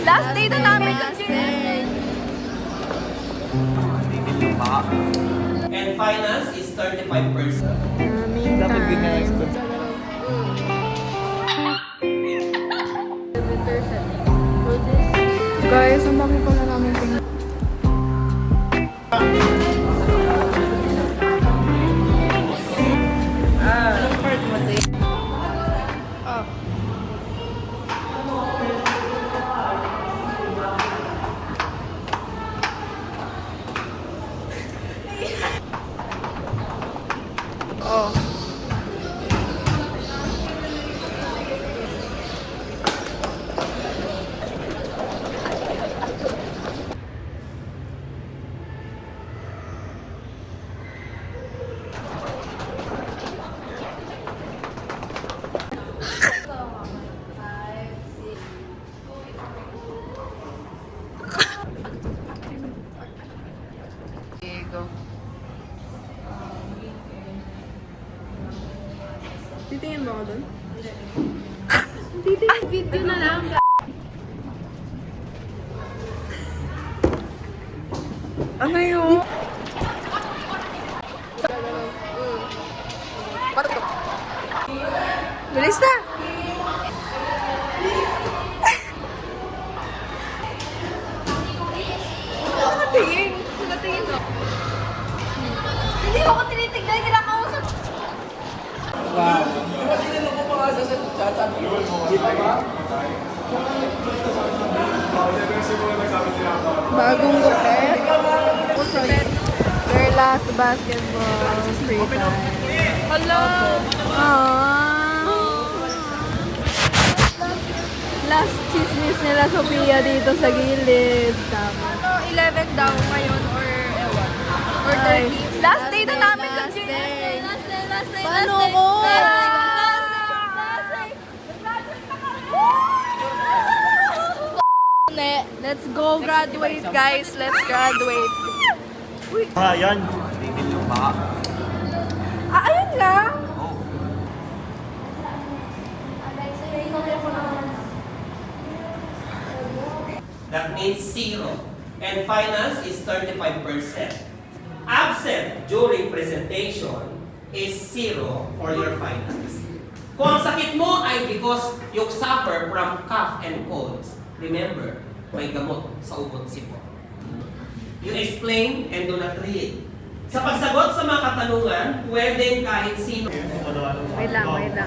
Last day na namin kasi. And finance is 35%. Dapat ganyan. Guys, ang dami pala namin tingnan. Anong part mo, te? Oh. Titingin ba ako doon? Titingin video na lang. Ano yun? Bilis na! Nakatingin! Nakatingin ako. Hindi mo ko tinitignan, kinakausap. Wow. Tinanong ko pa nga sa chat, sabi ko, kita ba? Bagong gupet. Girl last basketball. Free time. Hello! Last chismis nila Sophia dito sa gilid. Tama. 11 daw ngayon or ewan. Or 30. Last day na namin kasi. Paano ko? Let's go graduate, guys. Let's graduate. Yan. Ayun lang. That means 0. And finance is 35%. Absent during presentation is 0 for your finance. Kung ang sakit mo ay because you suffer from cough and colds, remember, may gamot sa ugot sipo. You explain and do not read. Sa pagsagot sa mga katanungan, pwedeng kahit sino. Wait lang. Wait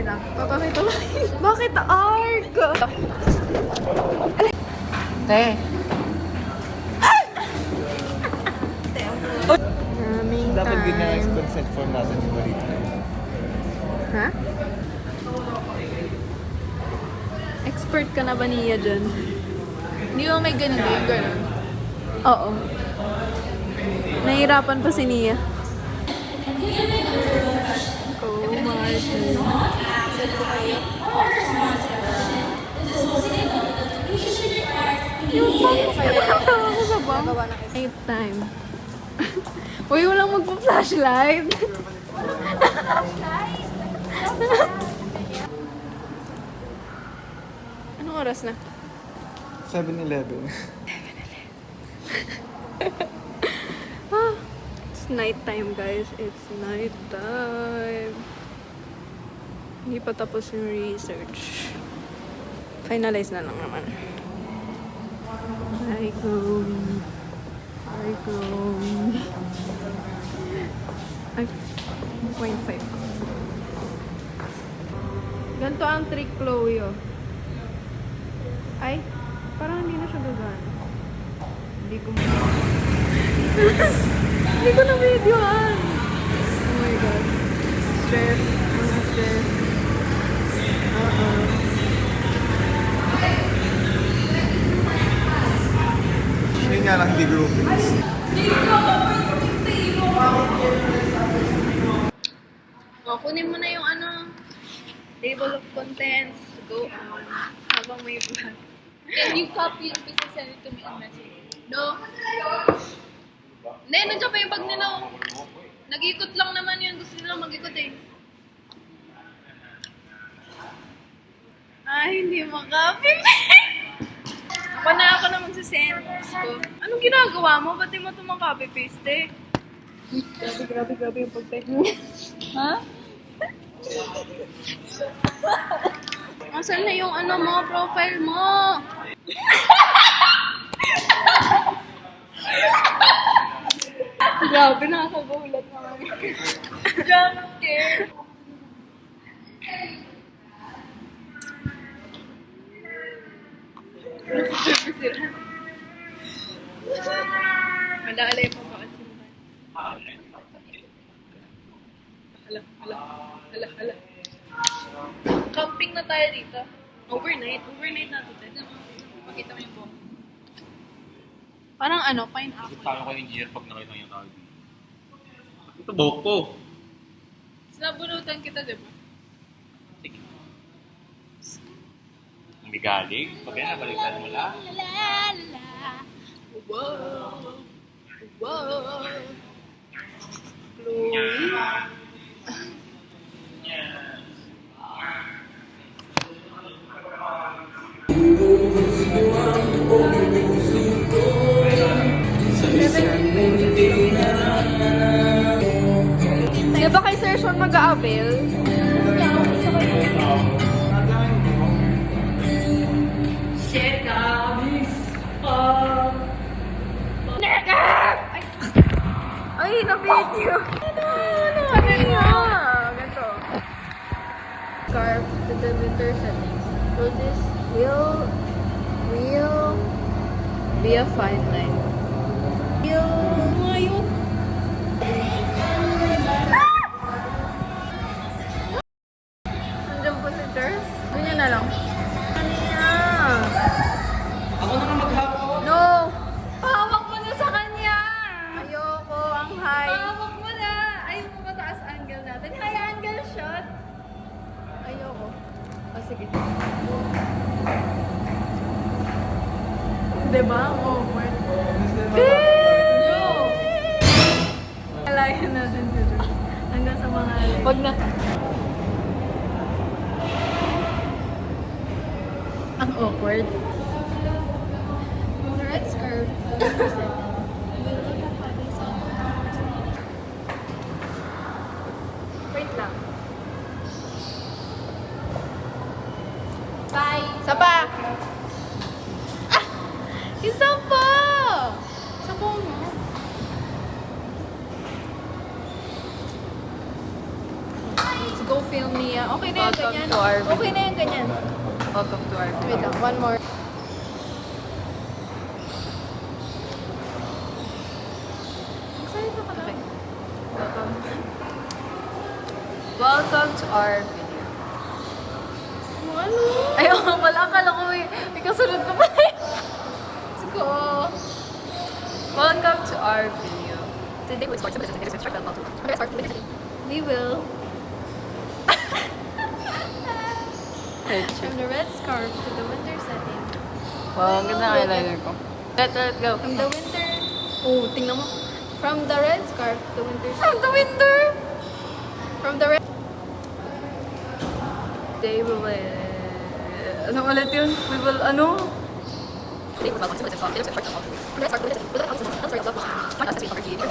lang. Papakita mo. Bakit arc? Te. Dapat ganyan consent form natin yung balita. Ha? Expert ka na ba niya dyan? Hindi mo may ganun yung ganun. Oo. Nahihirapan pa si Nia. Oh, Martin. Yung pang ako sa bang? Night time. Uy, walang magpa-flashlight. Anong oras na? 7-Eleven. It's night time, guys. It's night time. Hindi pa tapos yung research. Finalize na lang naman. I go. Ay, 1.5. Ganito ang trick, Chloe, oh. Ay, parang hindi na siya gagana. Hindi ko Hindi ko na videoan. Oh my God. Stress. Mga stress. Yun nga lang, hindi groupings. O, kunin mo na yung table of contents. Go on. Habang may vlog. Can you copy and please send it to me on message? No? Hindi, nandiyan pa yung bag nila. Nag-ikot lang naman yun. Gusto nila mag-ikot eh. Ay, hindi makapipis. Ako na magsisend ko. Anong ginagawa mo? Ba't di mo ito makapipiste? Grabe yung pag-type mo. Ha? Asan na yung ano mo, profile mo? Grabe, nakakagulat naman. Jump scare. Madali pa ba? Hala. Camping na tayo dito. Overnight natin tayo. Pakita mo yung buhok. Parang ano, pineapple. Tama ko yung engineer pag nakita niya tawag. Ito buhok ko. Nabunutan kita, di ba? Sige. Hindi galing. Pag yan, nabalikan mo lang. Wow. Chloe. Di ba kay Sir Sean mag-a-avail? Ay, na-video! Ano nga? Ganito. Scarf to the winter setting. So this will be a fine line. Ngayon. Nandiyan po si Ters. Ganyan na lang. Kanya. Ako na nga maghapon. No! Pahawak mo na sa kanya! Ayoko, ang high. Pahawak mo na! Ayaw mo mataas angle natin. High angle shot! Ayoko. O, sige. Diba? Oh, word. No! Alayan natin sila. Hanggang sa mga alay. Wag na. Ang awkward. The red scarf. Wait lang. Bye! Isa pa! Ah! Isa pa! Isa pa mo. Let's go film Nia. Okay na yan, ganyan. Okay na yan, ganyan. Welcome to our Wait lang, one more. Excited na ka na. Welcome to our video. Ano? Ayaw nga pala, akala ko may kasunod pa pala. Let's go. Welcome to our video. Today we'll start some business and start about to. Okay, start with the We will. From the red scarf to the winter setting. Wow, ang ganda ng eyeliner ko. Let go. From the winter... Oh, tingnan mo. From the red scarf to the winter From the winter! From the red... They will... Ano ulit yun? We will, ano? Today we'll welcome to the business and start about to. From the red scarf to the winter setting. Let's start about to. Find us as we cover here.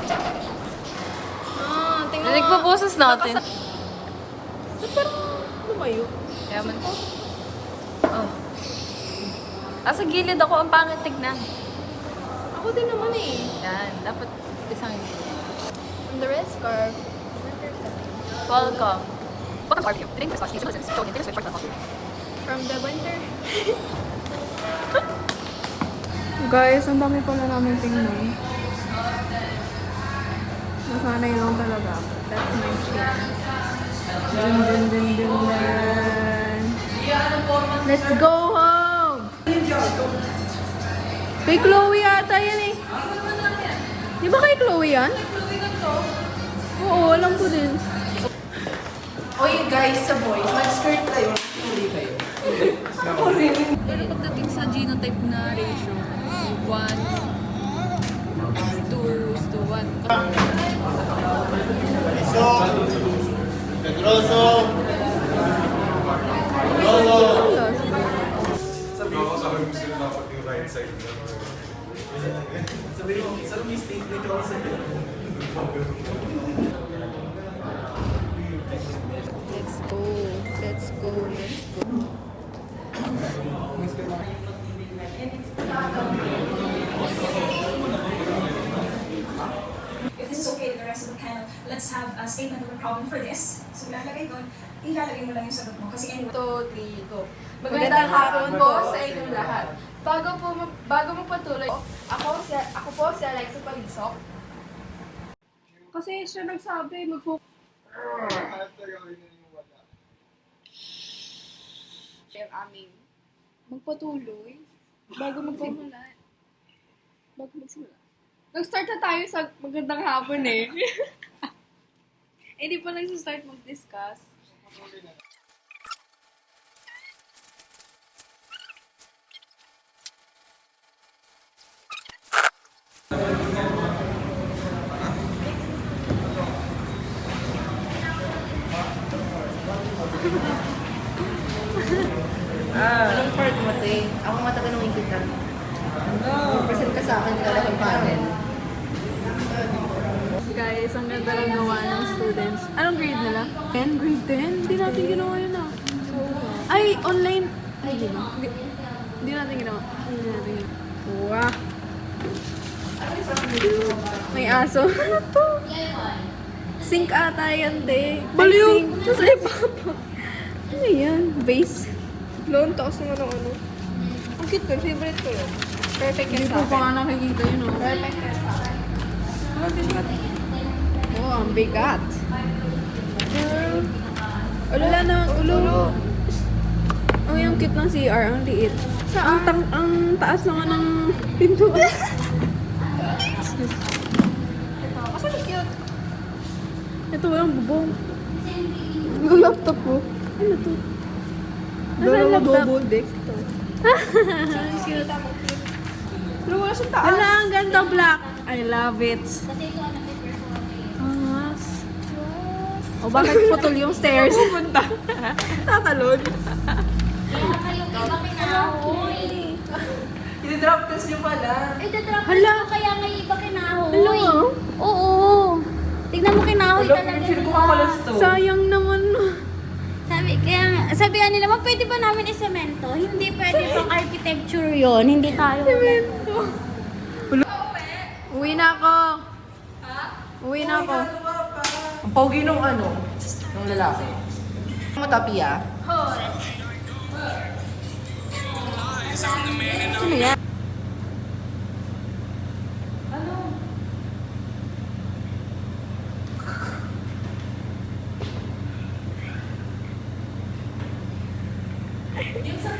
Ah, tingnan mo. Nagpo-poses natin. Ba't parang lumayo? Yaman ko. Oh. Sa gilid ako, ang pangit tignan. Ako din naman eh. Yan, dapat isang gilid. From the red scarf to the winter setting. Welcome. Welcome to our video. Today we're discussing business. So, in this way, start about to. From the winter... Guys, ang dami pala namin tingnan. Nasanay lang talaga ako. That's my shit. Dun, dun, dun, dun, dun. Let's go home! Kay Chloe yata yan eh. Di ba kay Chloe yan? Oo, alam ko din. Oy guys, sa boys, mag-skirt kayo. Hindi kayo. Pero pagdating sa genotype na ratio, 1 2:1. Ayos. Let's go. Let's go. Let's go. If this is okay with the rest of the panel, let's have a statement of a problem for this. So ilalagay doon, ilalagay mo lang yung sagot mo. Kasi anyway, 2, 3, go. Magandang hapon po sa inyong lahat. Bago magpatuloy, ako po si Alexa Palisok. Kasi siya nagsabi, ang aming magpatuloy bago magsimula. Nag-start na tayo sa magandang hapon eh. Hindi pa nag-start mag-discuss. Anong part mo, te? Ako matatanungin kita. Present ka sa akin, kala ko panel. Guys, ang ganda ng gawa ng students. Anong grade nila? 10? Grade 10? Hindi natin ginawa yun ah. Ay, online. Ay, di ba? Hindi natin ginawa. Hindi natin ginawa. Wow. May aso. Ano to? Sink ata yan, te. Baliw! Sa ipapo. Ano yan? Vase. Loan, taas naman ng ano. Ang cute ko. Favorite ko yun. Perfect yan sa akin. Hindi ko pa nga nakikita yun, oh. Perfect yan sa akin. Ano, bigat? Oh, ang bigat. Wala na ang ulo. Oh, yung cute ng CR. Ang liit. Ang taas naman ng pintuan. Kasi cute. Ito, walang bubong. Yung laptop ko. Ano to? Nasaan laptop? Double deck to. Cute. Pero wala siyang taas. Wala, ang ganda black. I love it. Angas. O bakit putol yung stairs? Pupunta. Tatalon. I-drop test nyo pala. Hala. Kaya may iba kinahoy. Hello? Oo. Tignan mo kinahoy talaga. Feel ko makalas to. Sayang naman. Sabi nila, pwede ba namin isemento? Hindi pwede pang architecture yon. Hindi tayo. Uwi na ako. Uwi na ako. Ang pogi nung ano, nung lalaki. Matapi ah. Ano yan? Yung sa